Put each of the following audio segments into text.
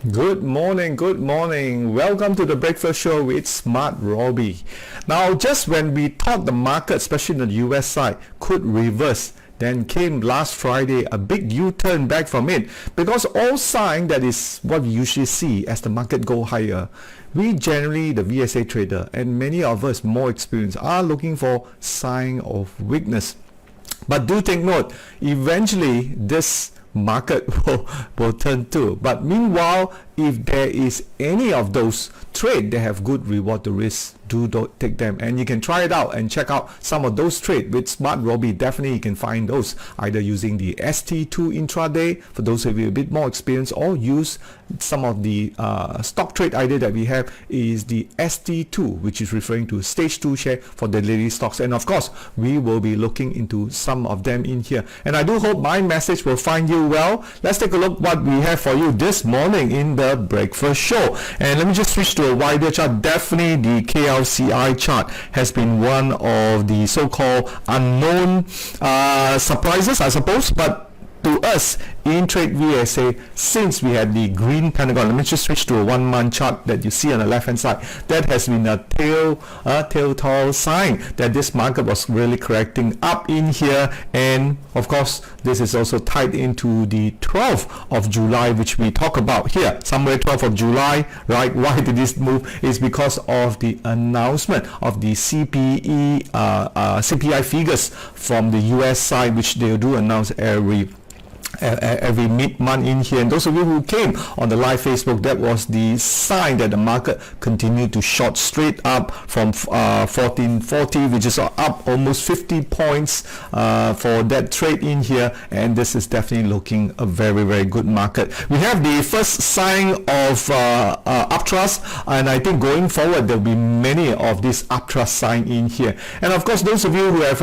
Good morning, good morning. Welcome to the breakfast show with SmartRobie. Now, just when we thought the market, especially on the US side, could reverse, then came last Friday a big U-turn back from it, because all sign that is what we usually see as the market go higher. We generally, the VSA trader, and many of us more experienced, are looking for sign of weakness. But do take note, eventually this market will turn too. But meanwhile, if there is any of those trade that have good reward to risk, don't take them, and you can try it out and check out some of those trade with SmartRobie. Definitely you can find those either using the ST2 intraday for those of you a bit more experienced, or use some of the stock trade idea that we have is the ST2, which is referring to stage 2 share for the daily stocks. And of course we will be looking into some of them in here, and I do hope my message will find you well. Let's take a look what we have for you this morning in the breakfast show. And let me just switch to a wider chart. Definitely the KLSE chart has been one of the so-called unknown surprises, I suppose, but to us in trade VSA, since we had the green pentagon, let me just switch to a 1 month chart that you see on the left hand side. That has been a telltale sign that this market was really correcting up in here. And of course this is also tied into the 12th of July, which we talk about here somewhere. 12th of July, right? Why did this move? Is because of the announcement of the CPI figures from the US side, which they do announce every mid-month in here. And those of you who came on the live Facebook, that was the sign that the market continued to short straight up from 1440, which is up almost 50 points for that trade in here. And this is definitely looking a very, very good market. We have the first sign of uptrust, and I think going forward there will be many of these uptrust sign in here. And of course, those of you who have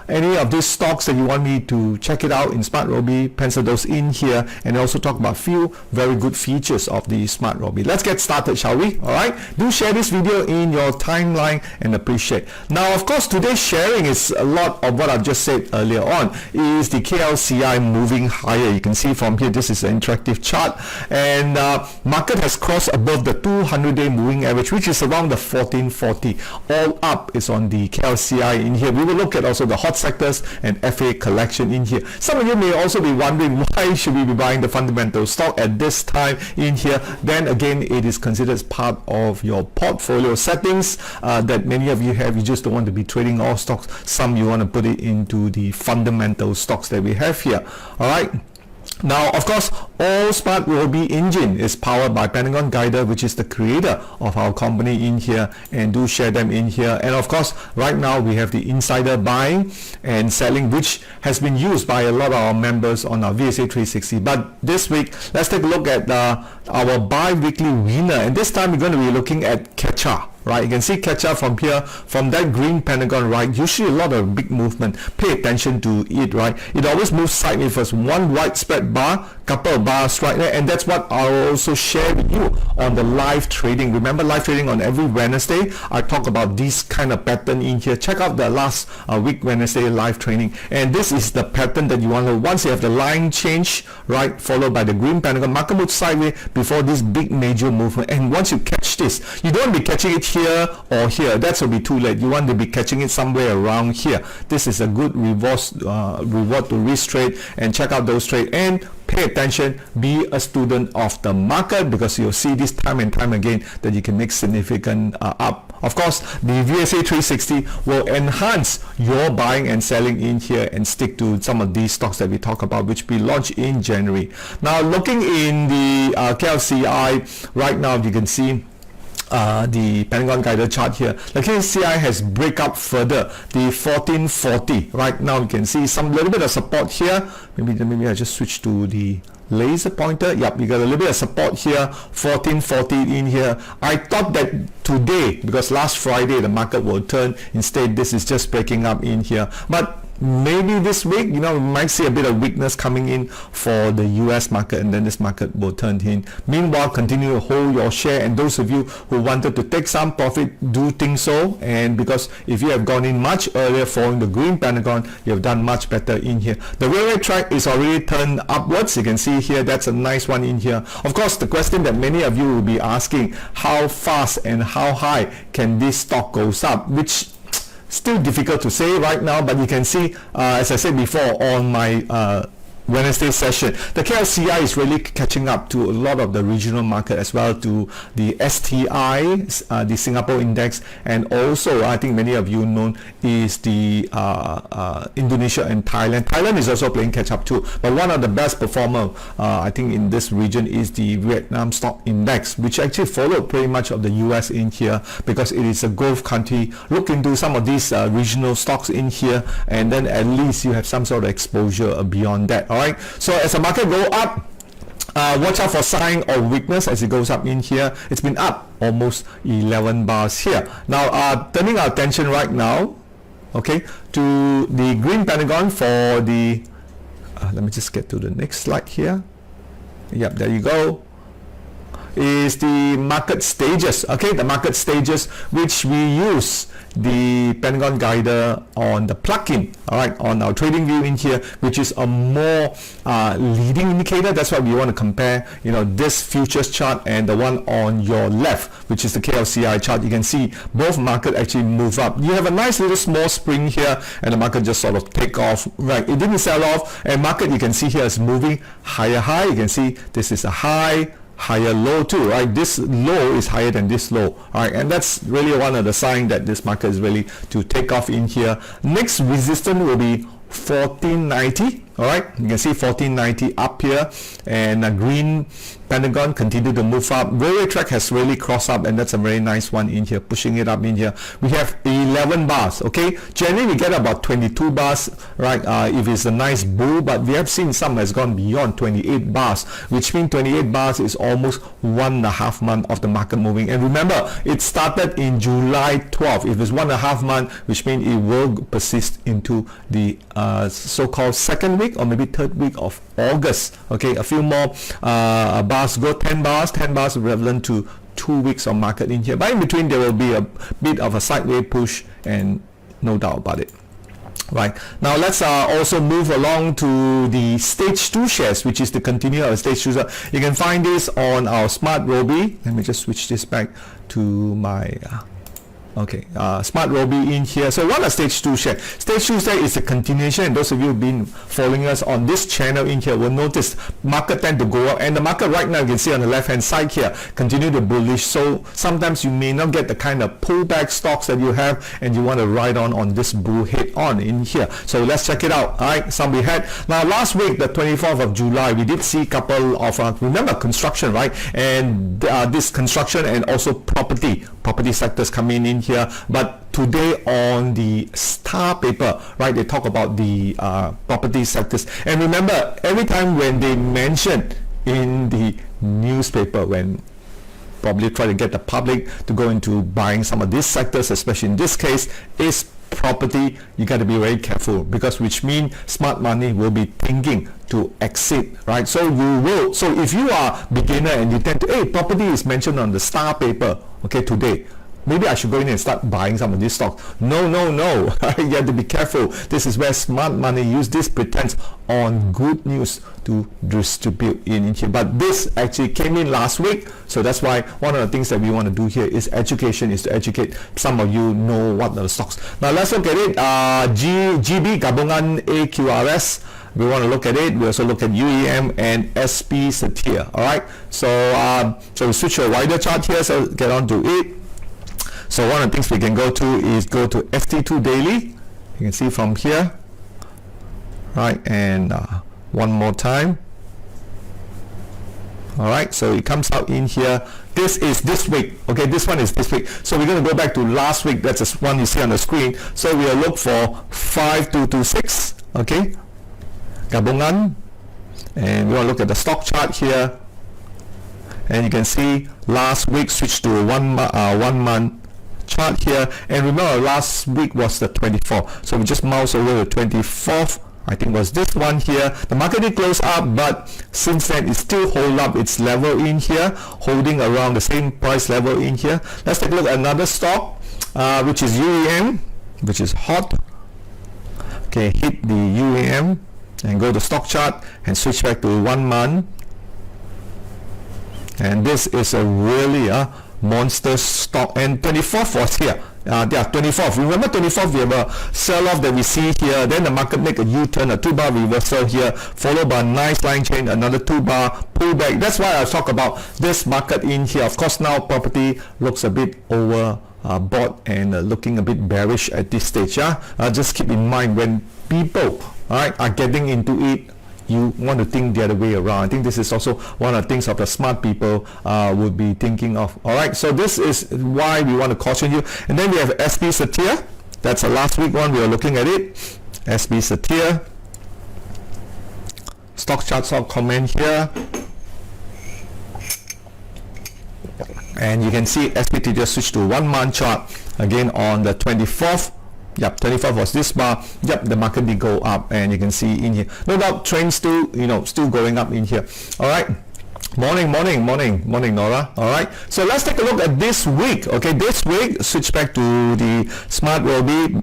any of these stocks that you want me to check it out in SmartRobie, pencil those in here, and also talk about few very good features of the SmartRobie. Let's get started, shall we? All right, do share this video in your timeline and appreciate. Now of course today's sharing is a lot of what I've just said earlier on, is the KLCI moving higher. You can see from here, this is an interactive chart, and market has crossed above the 200-day moving average, which is around the 1440. All up is on the KLCI in here. We will look at also the hot sectors and FA collection in here. Some of you may also be wondering, why should we be buying the fundamental stock at this time in here? Then again, it is considered as part of your portfolio settings that many of you have. You just don't want to be trading all stocks. Some you want to put it into the fundamental stocks that we have here. All right. Now, of course, all SmartRobie engine is powered by Pentagon Guider, which is the creator of our company in here, and do share them in here. And of course, right now we have the insider buying and selling, which has been used by a lot of our members on our VSA 360. But this week, let's take a look at our bi-weekly winner, and this time we're going to be looking at Catcha. Right, you can see Catcha from here, from that green pentagon, right? Usually a lot of big movement. Pay attention to it, right? It always moves sideways first, one widespread bar, couple of bars right there, and that's what I'll also share with you on the live trading. Remember, live trading on every Wednesday, I talk about this kind of pattern in here. Check out the last week Wednesday live training, and this is the pattern that you want to, once you have the line change, right, followed by the green pentagon, market moves sideways before this big major movement. And once you catch this, you don't be catching it here or here. That will be too late. You want to be catching it somewhere around here. This is a good reward to risk trade, and check out those trades and pay attention. Be a student of the market, because you'll see this time and time again that you can make significant up. Of course, the VSA 360 will enhance your buying and selling in here, and stick to some of these stocks that we talk about, which we launched in January. Now, looking in the KLCI right now, you can see the Pentagon Guider chart here. The KLCI has break up further the 1440. Right now you can see some little bit of support here. Maybe I just switch to the laser pointer. Yep, you got a little bit of support here, 1440 in here. I thought that today, because last Friday the market will turn, instead this is just breaking up in here. But maybe this week, we might see a bit of weakness coming in for the US market, and then this market will turn in. Meanwhile, continue to hold your share, and those of you who wanted to take some profit, do think so. And because if you have gone in much earlier following the green pentagon, you have done much better in here. The railway track is already turned upwards. You can see here, that's a nice one in here. Of course, the question that many of you will be asking, how fast and how high can this stock goes up, which still difficult to say right now, but you can see, as I said before on my Wednesday session, the KLSE is really catching up to a lot of the regional market as well, to the STI, the Singapore index, and also I think many of you know is the Indonesia and Thailand. Thailand is also playing catch up too, but one of the best performer I think in this region is the Vietnam stock index, which actually followed pretty much of the US in here because it is a Gulf country. Look into some of these regional stocks in here, and then at least you have some sort of exposure beyond that. Alright, so as the market go up, watch out for sign of weakness as it goes up in here. It's been up almost 11 bars here. Now, turning our attention right now, okay, to the green pentagon for the, let me just get to the next slide here. Yep, there you go. Is the market stages, okay, the market stages which we use the Pentagon Guider on the plugin, alright, on our trading view in here, which is a more leading indicator. That's why we want to compare, this futures chart and the one on your left, which is the KLCI chart. You can see both market actually move up. You have a nice little small spring here, and the market just sort of take off, right? It didn't sell off, and market you can see here is moving higher high. You can see this is a high, higher low too, right? This low is higher than this low, all right, and that's really one of the signs that this market is really to take off in here. Next resistance will be 1490. All right, you can see 1490 up here, and a green pentagon continue to move up. Railway track has really crossed up, and that's a very nice one in here, pushing it up in here. We have 11 bars. Okay, generally we get about 22 bars, right, if it's a nice bull, but we have seen some has gone beyond 28 bars, which means 28 bars is almost 1.5 months of the market moving. And remember, it started in July 12. If it's 1.5 months, which means it will persist into the so-called second week or maybe third week of August. Okay, a few more bars go, 10 bars relevant to 2 weeks of market in here, but in between there will be a bit of a sideways push, and no doubt about it. Right, now let's also move along to the stage 2 shares, which is the continue of stage 2. You can find this on our SmartRobie. Let me just switch this back to my okay, SmartRobie in here. So what are stage 2 share? Stage 2 share is a continuation, and those of you who've been following us on this channel in here will notice market tend to go up, and the market right now you can see on the left hand side here continue to bullish. So sometimes you may not get the kind of pullback stocks that you have, and you want to ride on this bull head on in here. So let's check it out. All right, some we had. Now last week, the 24th of July, we did see a couple of remember construction, right? And this construction and also property sectors coming in here. But today on the Star paper, right, they talk about the property sectors. And remember, every time when they mention in the newspaper, when probably try to get the public to go into buying some of these sectors, especially in this case is property, you got to be very careful, because which means smart money will be thinking to exit, right? So you will, so if you are beginner and you tend to, hey, property is mentioned on the Star paper, okay, today, maybe I should go in and start buying some of these stocks. No. You have to be careful. This is where smart money use this pretense on good news to distribute in here. But this actually came in last week, so that's why one of the things that we want to do here is education, is to educate some of you know what are the stocks. Now let's look at it. GB Gabungan AQRS. We want to look at it. We also look at UEM and SP Satir. All right. So we switch to a wider chart here. So get on to it. So one of the things we can go to is go to FT2 daily. You can see from here, right? And one more time. All right, so it comes out in here. This is this week. Okay, this one is this week. So we're going to go back to last week. That's the one you see on the screen. So we'll look for 5226. Okay, Gabungan, and we want to look at the stock chart here. And you can see last week switched to one month chart here, and remember last week was the 24th, so we just mouse over the 24th. I think was this one here. The market did close up, but since then it still hold up its level in here, holding around the same price level in here. Let's take a look at another stock, which is UEM, which is hot. Okay, hit the UEM and go to stock chart and switch back to 1 month. And this is a really monster stock, and 24th was here. 24th. Remember 24th, we have a sell-off that we see here. Then the market make a U-turn, a 2-bar reversal here, followed by a nice line change, another 2-bar pullback. That's why I talk about this market in here. Of course, now property looks a bit bought and looking a bit bearish at this stage. Just keep in mind, when people are getting into it, you want to think the other way around. I think this is also one of the things of the smart people would be thinking of. Alright, so this is why we want to caution you. And then we have SB Satir. That's the last week one. We are looking at it. SB Satir. Stock chart stock comment here. And you can see SPT just switched to 1 month chart again on the 24th. Yep, 24th was this bar. Yep, the market did go up, and you can see in here. No doubt, trend still, still going up in here. All right. Morning, Nora. All right. So let's take a look at this week. Okay, this week, switch back to the SmartRobie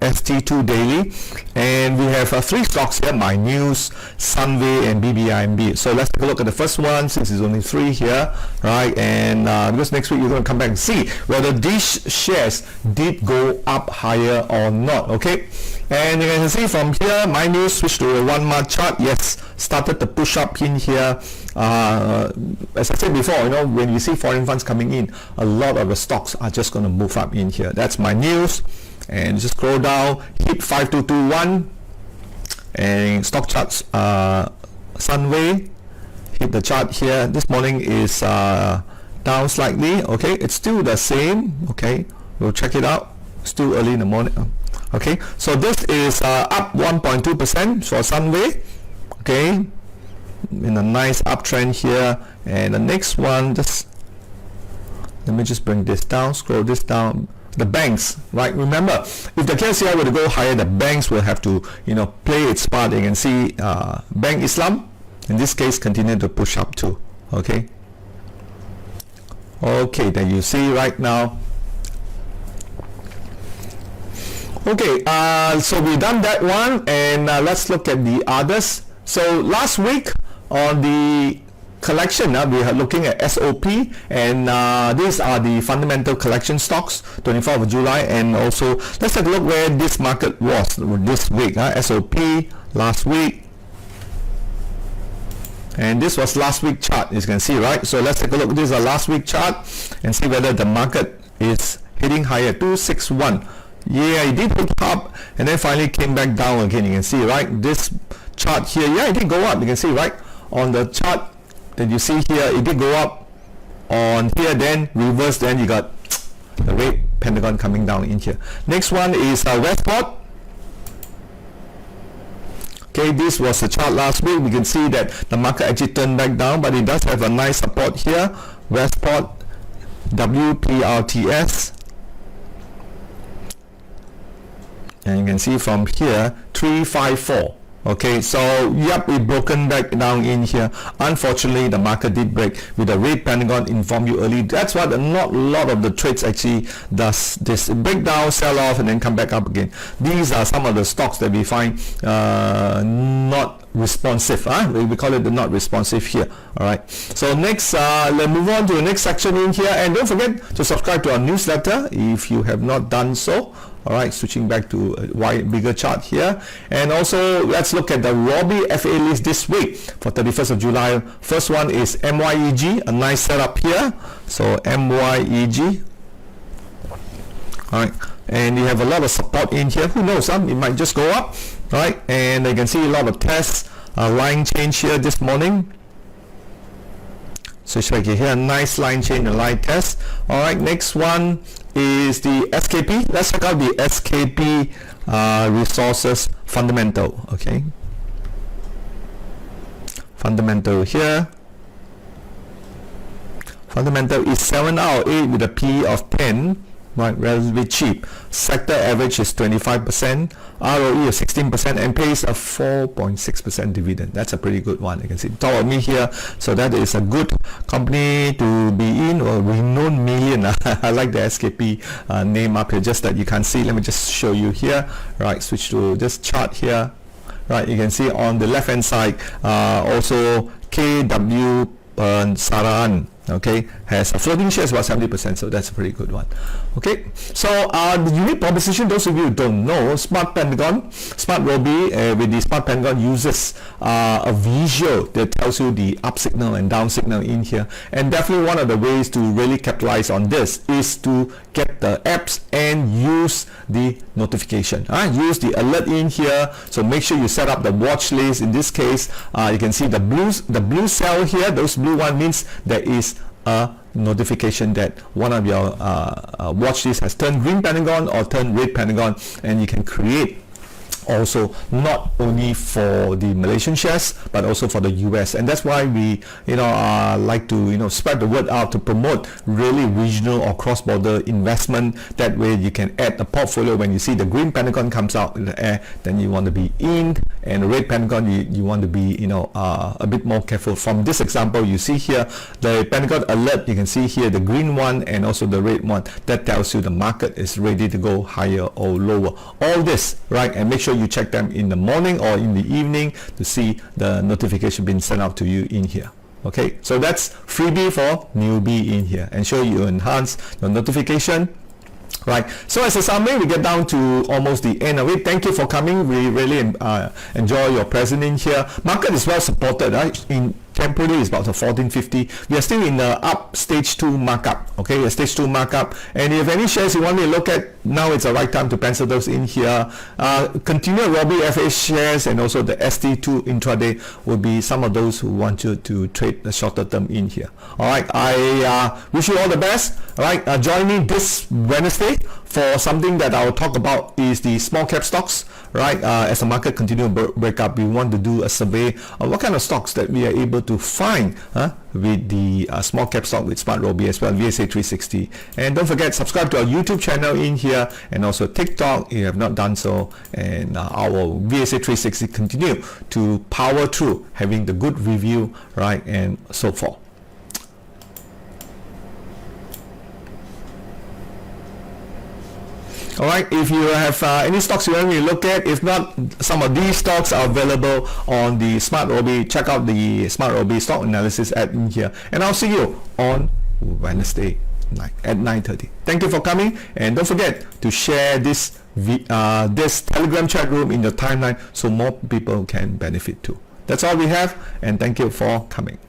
ST2 daily, and we have 3 stocks here: My News, Sunway, and BBIMB. So let's take a look at the first one, since there's only 3 here, right? And because next week you're going to come back and see whether these shares did go up higher or not. Okay. And you can see from here, My News switched to a 1 month chart. Yes, started to push up in here. As I said before, when you see foreign funds coming in, a lot of the stocks are just going to move up in here. That's My News. And just scroll down, hit 5221, and stock charts, Sunway, hit the chart here. This morning is down slightly. Okay, it's still the same. Okay, we'll check it out. Still early in the morning. Okay, so this is up 1.2% for Sunway. Okay, in a nice uptrend here. And the next one, let me just bring this down, scroll this down. The banks, right? Remember, if the KLSE were to go higher, the banks will have to, play its part. You can see Bank Islam, in this case, continue to push up too. Okay. Okay, then you see right now. Okay, so we've done that one, and let's look at the others. So last week on the collection, we are looking at SOP, and these are the fundamental collection stocks, 24th of July, and also let's take a look where this market was this week. SOP last week, and this was last week chart, as you can see, right? So let's take a look. This is a last week chart and see whether the market is hitting higher. 261. Yeah, it did hook up and then finally came back down again. You can see, right? This chart here, yeah, it did go up. You can see, right? On the chart that you see here, it did go up on here, then reverse, then you got the red pentagon coming down in here. Next one is Westport. Okay, this was the chart last week. We can see that the market actually turned back down, but it does have a nice support here. Westport, WPRTS. And you can see from here 354. Okay, so yep, it broken back down in here. Unfortunately, the market did break with the red pentagon. Informed you early. That's what not a lot of the trades actually does. This breakdown, sell off, and then come back up again. These are some of the stocks that we find not responsive. We call it the not responsive here. All right. So next, let's move on to the next section in here, and don't forget to subscribe to our newsletter if you have not done so. Alright, switching back to a bigger chart here. And also, let's look at the Robie FA list this week for 31st of July. First one is MYEG, a nice setup here. So MYEG. Alright, and you have a lot of support in here. Who knows, it might just go up. Right, and you can see a lot of tests, line change here this morning. So check here, a nice line change, a line test. Alright, next one is the SKP. Let's check out the SKP resources fundamental. Okay, fundamental here. Fundamental is 7 out of 8 with a P of 10. right? Relatively cheap. Sector average is 25%, ROE is 16%, and pays a 4.6% dividend. That's a pretty good one. You can see top of me here. So that is a good company to be in, or renowned million. I like the SKP name up here, just that you can't see. Let me just show you here. Right, switch to this chart here. Right, you can see on the left hand side also KW Saran, okay, has a floating shares about 70%, so that's a pretty good one. Okay, so the unique proposition, those of you who don't know, SmartRobie with the Smart Pentagon uses a visual that tells you the up signal and down signal in here, and definitely one of the ways to really capitalize on this is to get the apps and use the notification. Use the alert in here, so make sure you set up the watch list. In this case, you can see the blue cell here. Those blue one means there is a notification that one of your watch list has turned green pentagon or turned red pentagon, and you can create also not only for the Malaysian shares but also for the US, and that's why we like to spread the word out to promote really regional or cross-border investment. That way you can add a portfolio. When you see the green pentagon comes out in the air, then you want to be in, and the red pentagon you want to be a bit more careful. From this example you see here, the pentagon alert, you can see here the green one and also the red one. That tells you the market is ready to go higher or lower. All this, right, and make sure you check them in the morning or in the evening to see the notification being sent out to you in here. Okay, so that's freebie for newbie in here. Ensure you enhance your notification. Right, so as a summary, we get down to almost the end of it. Thank you for coming. We really enjoy your presence in here. Market is well supported, right? In temporarily is about 1450. We are still in the up stage 2 markup. Okay, a stage 2 markup. And if any shares you want me to look at, now it's the right time to pencil those in here. Continued Robie FA shares and also the ST2 intraday will be some of those who want you to trade the shorter term in here. All right, I wish you all the best. All right, join me this Wednesday for something that I'll talk about is the small cap stocks. Right, as the market continue to break up, we want to do a survey of what kind of stocks that we are able to find with the small cap stock with SmartRobie as well, VSA 360. And don't forget, subscribe to our YouTube channel in here and also TikTok if you have not done so. And our VSA 360 continue to power through having the good review, right, and so forth. Alright, if you have any stocks you want me to look at, if not, some of these stocks are available on the SmartRobie. Check out the SmartRobie stock analysis app in here, and I'll see you on Wednesday night at 9:30. Thank you for coming, and don't forget to share this Telegram chat room in your timeline so more people can benefit too. That's all we have, and thank you for coming.